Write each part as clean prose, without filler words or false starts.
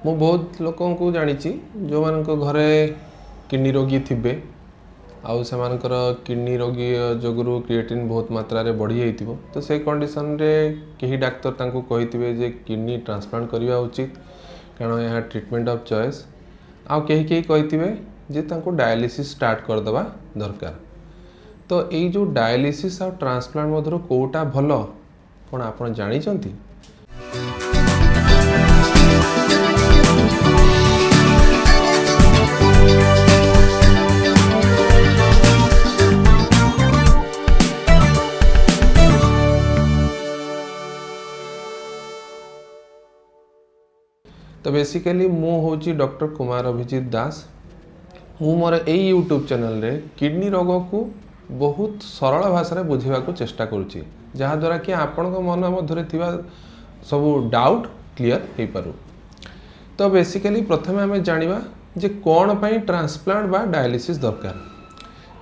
ମୁଁ ବହୁତ ଲୋକଙ୍କୁ ଜାଣିଛି ଯେଉଁମାନଙ୍କ ଘରେ କିଡ଼ନୀ ରୋଗୀ ଥିବେ ଆଉ ସେମାନଙ୍କର କିଡ଼ନୀ ରୋଗୀ ଯୋଗୁଁ କ୍ରିଏଟିନ୍ ବହୁତ ମାତ୍ରାରେ ବଢ଼ିଯାଇଥିବ ତ ସେ କଣ୍ଡିସନରେ କେହି ଡାକ୍ତର ତାଙ୍କୁ କହିଥିବେ ଯେ କିଡ଼ନୀ ଟ୍ରାନ୍ସପ୍ଲାଣ୍ଟ କରିବା ଉଚିତ କାରଣ ଏହା ଟ୍ରିଟମେଣ୍ଟ ଅଫ୍ ଚଏସ୍। ଆଉ କେହି କେହି କହିଥିବେ ଯେ ତାଙ୍କୁ ଡାୟାଲିସିସ୍ ଷ୍ଟାର୍ଟ କରିଦେବା ଦରକାର। ତ ଏଇ ଯେଉଁ ଡାୟାଲିସିସ୍ ଆଉ ଟ୍ରାନ୍ସପ୍ଲାଣ୍ଟ ମଧ୍ୟରୁ କେଉଁଟା ଭଲ କ'ଣ ଆପଣ ଜାଣିଛନ୍ତି? तो बेसिकली मु हूँ डॉक्टर कुमार अभिजीत दास। मु मोर यही यूट्यूब चैनल रे किडनी रोग को बहुत सरल भाषा बुझेबा को चेष्टा करुच्ची जहाँद्वारा कि आपण मन मध्य थिबा सब डाउट क्लियर हो पारू। तो बेसिकली प्रथम आम जानिबा जे कौन पाई ट्रांसप्लांट बा डायलिसिस दरकार।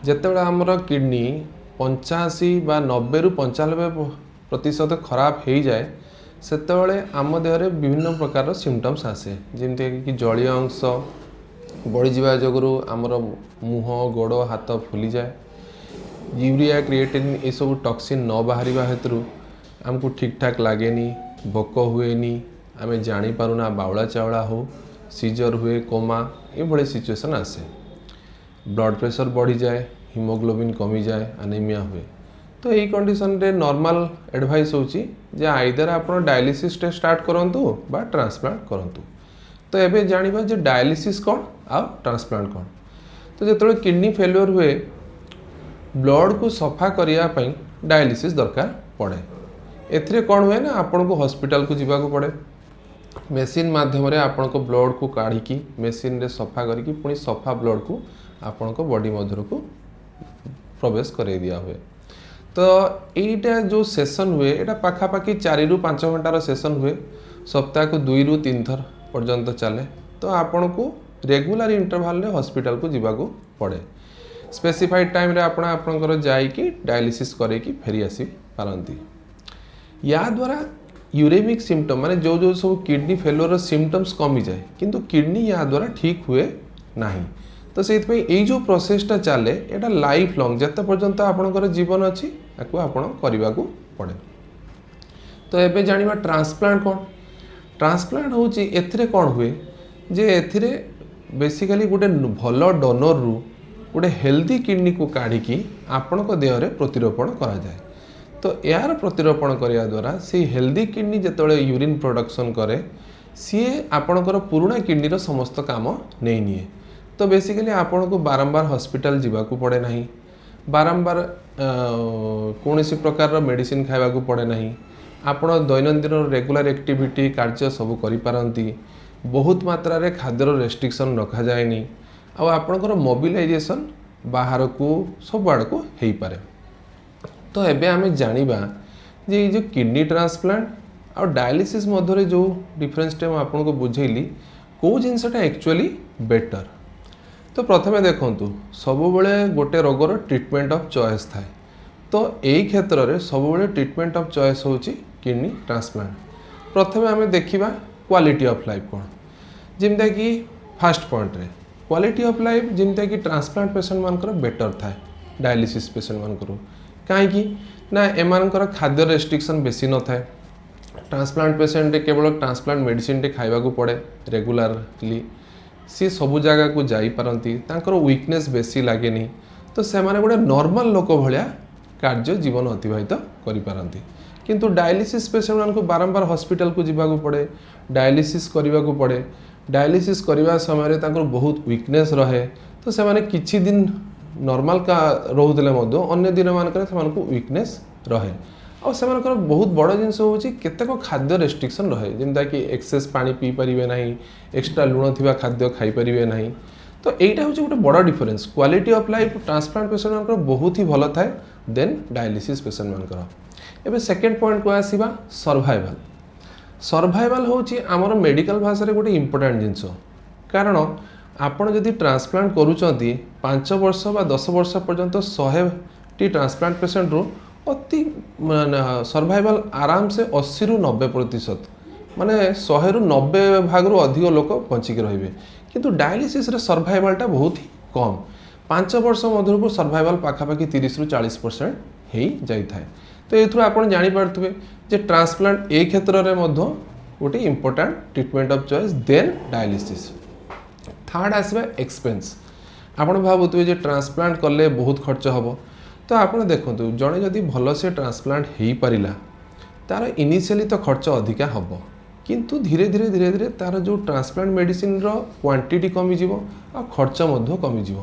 जेतेबेला हमर किडनी 85 बा 90 रु 95% खराब हो जाए सेतेबेले आम देहरे विभिन्न प्रकार सिम्पटम्स आसे जमती कि जलीय अंश बढ़ी जावा जोगुरु आमर मुह गोड़ हाथ फुली जाए, यूरिया क्रिएटिन ये सब टॉक्सिन न बाहर हेतु आमको ठीक ठाक लागेनी, भोक हुएनी, आम जानी पारुना बावला चावला हो, सीजर हुए, कोमा ये भले सिचुएशन आसे। ब्लड प्रेशर बढ़ी जाए, हिमोग्लोबिन कमी जाए, एनीमिया हुए। तो यही कंडीशन रे नॉर्मल एडवाइस होची जे आइदर आपण डायलिसिस स्टार्ट करंतु बा ट्रांसप्लांट करंतु। तो एबे जानिबा जे डायलिसिस कोन आ ट्रांसप्लांट कोन। तो जेतले किडनी फेल्योर हुए ब्लड को सफा करिया पई डायलिसिस दरकार पड़े। एथिरे कोन हुए ना आपण को हॉस्पिटल को जीवा को पड़े, मेसीन माध्यम रे आपण को ब्लड को काढ़ी की मेसीन रे सफा करी की पुनी सफा ब्लड को आपण को बॉडी मध्य को प्रवेश करे दिया हुए। तो यहीटा जो सेशन हुए यहाँ पाखापाखि 4 रु 5 घंटार सेशन हुए, सप्ताह को 2 रु 3 थर पर्यंत चले। तो आपण को रेगुलर इंटरवल रे हॉस्पिटल को जीवा को पड़े। स्पेसिफाइड टाइम रे आपण आपनकर जाइकी डायलिसिस करेकी फेरी आसी पारंती। या द्वारा यूरेमिक सिम्पटम माने जो जो सब किडनी फेल्योर सिम्पटम्स कमी जाए किंतु किडनी या द्वारा ठीक हुए नहीं। तो से जो प्रोसेसटा चले यहाँ लाइफ लंग जिते पर्यंत आपणकर जीवन अच्छी आपण करने को पड़े। तो एबे जानिबा ट्रांसप्लांट कौन। ट्रांसप्लांट होची एथिरे कौन हुए जे एथिरे बेसिकली गोटे भल डोनर रु गोटे हेल्दी किडनी को काढ़ी आपण देह रे प्रतिरोपण करा जाए। तो यार प्रतिरोपण करने द्वारा से हेल्दी किडनी जिते यूरिन प्रोडक्शन करे सी आपणकर पुराना किडनी रो समस्त काम नहीं निए। तो बेसिकली आपण को बारंबार हॉस्पिटल जीवा को पड़े नहीं, बारंबार कौन सी प्रकार मेडिसिन खाइबा को पड़े नहीं, आपण दैनंदिन रेगुलर एक्टिविटी कार्य सब करि पारंती, बहुत मात्रा रे खाद्यर रेस्ट्रिक्शन रखा जाएनी, आ आपणकर मोबिलाइजेशन बाहर को सब आड़ को हेई पारे। तो एबे आमे जानिबा जे जो किडनी ट्रांसप्लांट और डायलिसिस मध्य जो डिफरेंस टे आपन को बुझेली को जिनसटा एक्चुअली बेटर। तो प्रथमे देखंतु सबुबले गोटे रोगर ट्रीटमेंट ऑफ चॉइस थाए। तो यही क्षेत्र में सबुबले ट्रीटमेंट ऑफ चॉइस होची किडनी ट्रांसप्लांट। प्रथमे आमे देखिबा क्वालिटी ऑफ लाइफ कोन जिमता कि फर्स्ट पॉइंट रे क्वालिटी ऑफ लाइफ जिमता कि ट्रांसप्लांट पेशेंट मानकर बेटर थाए डायलिसिस पेशेंट मानकर कहीं ना एमानकर खाद्य रेस्ट्रिक्शन बेसी न थाए। ट्रांसप्लांट पेशेंट केवल ट्रांसप्लांट मेडिसिन टे खाइबा को पड़े रेगुलरली, सी सबु जगह को जाई पारंती, तांकर वीकनेस बेसी लागे नहीं। तो से माने गोटे नॉर्मल लोक भलिया कार्य जीवन अतिबाहित करि पारंती। किंतु डायलिसिस पेशेंट मान को बारंबार हॉस्पिटल को जीवा को पड़े, डायलिसिस करबा को पड़े। डायलिसिस करबा समय तांकर बहुत वीकनेस रहे। तो से माने किछि दिन नॉर्मल का रोहुतले मध्य अन्य दिन मानकर से मानको वीकनेस रहे। और से बहुत बड़ जिनस हूँ केतेक खाद्य रेस्ट्रिक्शन रहे जमता कि एक्सेस पानी पी पारे ना, एक्सट्रा लुण थी खाद्य खाई पारे ना। तो यहाँ हूँ गोटे बड़ difference. Quality of life transplant patient मानकर बहुत ही भल थाए देन डायलिसिस पेशेंट मानकर। एबे सेकेंड पॉइंट को आसीबा सर्वाइवल। सर्वाइवल होची आमर मेडिकल भाषा रे गोटे इंपोर्टेंट जिनस। कारण आपण जदि ट्रांसप्लांट करूचंती 5 वर्ष बा 10 वर्ष पर्यंत 100टी ट्रांसप्लांट पेशेंट रो अति सर्वाइवल आराम से 80 रु 90% माने 100 ରୁ 90 भागरू अधिक लोक बचिक रहिबे किंतु डायलिसिस रे सर्वाइवलटा बहुत ही कम 5 वर्ष मध्य को सर्वाइवल पाखापाखि 30 ରୁ 40% हो जाए तो ये आप जानीपे जे ट्रांसप्लांट ए क्षेत्र में गोटे important treatment of choice than dialysis. Third आसवा एक्सपेंस आप भावुवे जे ट्रांसप्लांट कले बहुत खर्च हम तो आप देखो जड़े जदि भल से ट्रांसप्लांट हो पारा तार इनिशियली तो खर्च अधिका हम किंतु धीरे धीरे तार जो ट्रांसप्लांट मेडिसिन रो क्वांटिटी कमिज आ खर्च कमिज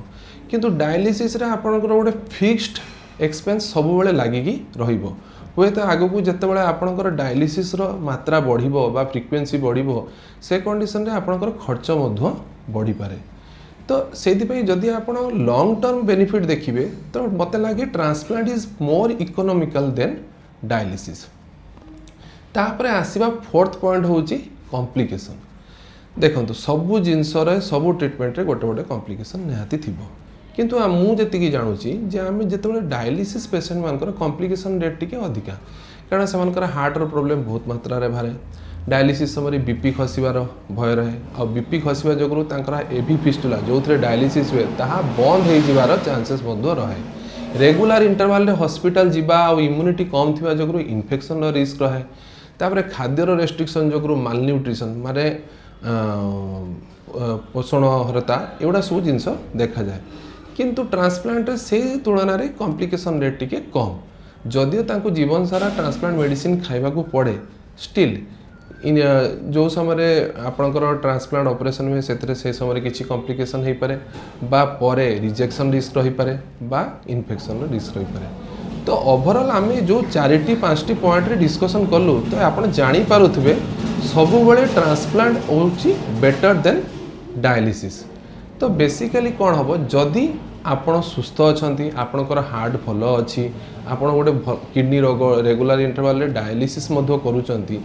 किंतु डायलिसिस रे आपनकर गोटे फिक्स्ड एक्सपेंस सब बेले लागिकी रहिबो हुए तो आगु को जितेबाला आपनकर डायलिसिस रो मात्रा बढ़िबो बा फ्रिक्वेंसी बढ़िबो से कंडीशन रे आपनकर खर्च बढ़ी पारे तो से जदि आप लॉन्ग टर्म बेनिफिट देखिए तो मत लगे transplant is more economical then dialysis. तापर आसवा फोर्थ पॉइंट हूँ कॉम्प्लिकेशन। देखो सबू जिनस सबू ट्रिटमेंट गोटे गोटे कॉम्प्लिकेशन निहाती थी किंतु मुझे जानूची जे आम जिते डायलिसिस पेसेंट मानकर कॉम्प्लिकेशन रेट टी अधिका कारण से हार्टर प्रोब्लेम बहुत मात्रा रे बारे डायलिसिस समय बीपी खसबार भय रहे और बीपी खसवा जो एवी फिस्टुला जो थे डायलिसिस हुए ताहा बंद हो जाबार चांसेस रहे रेगुलर इंटरवल रे हॉस्पिटल जीवा और इम्यूनिटी कम थी जो इन्फेक्शन रिस्क रहे तापर खाद्यर रेस्ट्रिक्शन जो मालन्यूट्रिशन माने पोषणहरता एगुड़ा सब जिनस देखा जाए किंतु ट्रांसप्लांट से तुलन में कॉम्प्लिकेशन रेट टी कम जदियो तांको जीवन सारा ट्रांसप्लांट मेडिसिन खाइबा को पड़े स्टिल जो समय आपणकर ट्रांसप्लांट ऑपरेशन में से समय किसी कॉम्प्लिकेशन हो पारे बा परे रिजेक्शन रिस्क रही पारे बा इन्फेक्शन रिस्क रही पारे तो ओवरऑल आम जो 4-5 पॉइंट रे डिस्कशन कलु तो आप जानी पारुथिबे सबु बेले ट्रांसप्लांट होची बेटर देन डायलिसिस। तो बेसिकली कौन हम जदि आपण सुस्थ अच्छा आपणकर हार्ट भल अच्छी आपण गोटे किडनी रोग रेगुलर इंटरवल रे डायलिसिस करूचंती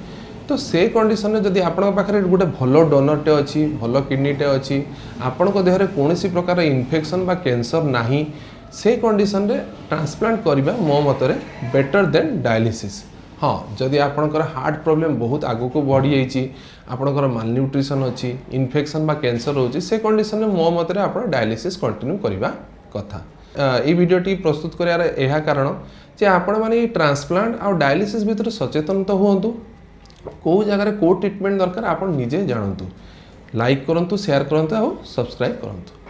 तो से कंडीशन जदि आपण पाखे गोटे भल डोनरटे अच्छी भल किडनीटे अच्छी आपण देहरे कौन प्रकार इन्फेक्शन बा कैंसर नाही से कंडीशन रे ट्रांसप्लांट करबा मो मतरे बेटर देन डायलिसिस। हाँ जदि आपणकर हार्ट प्रॉब्लम बहुत आगु को बढ़ी जाइए आपणकर मालन्यूट्रिशन अच्छी इन्फेक्शन बा कैंसर होची से कंडीशन में मो मतरे आपण डायलिसिस कंटिन्यू करबा कथा। ये वीडियोटी प्रस्तुत करार यह कारण जे आपण माने ट्रांसप्लांट और डायलिसिस भितर सचेतन तो हुंतु कौ जगह कौ ट्रिटमेंट दरकार आप निजे जानतु लाइक करंतु शेयर करंतु और सब्सक्राइब करंतु।